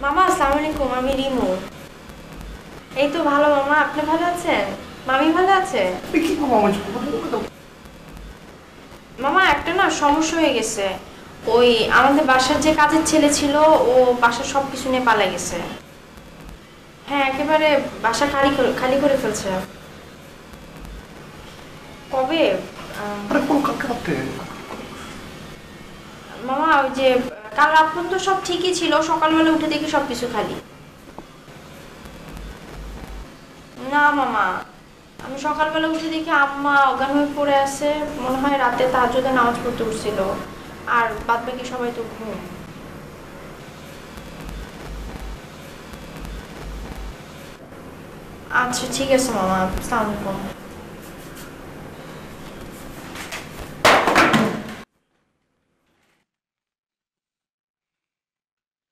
মামা আসসালামু আলাইকুম, আমি রিমু। এই তো ভালো মামা, আপনি ভালো আছেন? মামি ভালো আছে? কি মামা মামা একটা না সমস্যা হয়ে গেছে। ওই আমাদের বাসার যে কাজের ছেলে ছিল, ও বাসার সব কিছু নিয়ে পালা গেছে। হ্যাঁ, একেবারে বাসা খালি করে ফেলছে। কবে? আরে কোন কালকে রাতে? মামা ওই যে কাল রাত পর্যন্ত সব ঠিকই ছিল, সকালবেলা উঠে দেখি সবকিছু খালি। না মামা, আমি সকালবেলা উঠে দেখি আম্মা অজ্ঞান হয়ে পড়ে আছে, মনে হয় রাতে তাহাজ্জুদের নামাজ পড়তে উঠছিল। আর বাদ বাকি সবাই তো ঘুম। আচ্ছা ঠিক আছে মামা, আসসালামু আলাইকুম।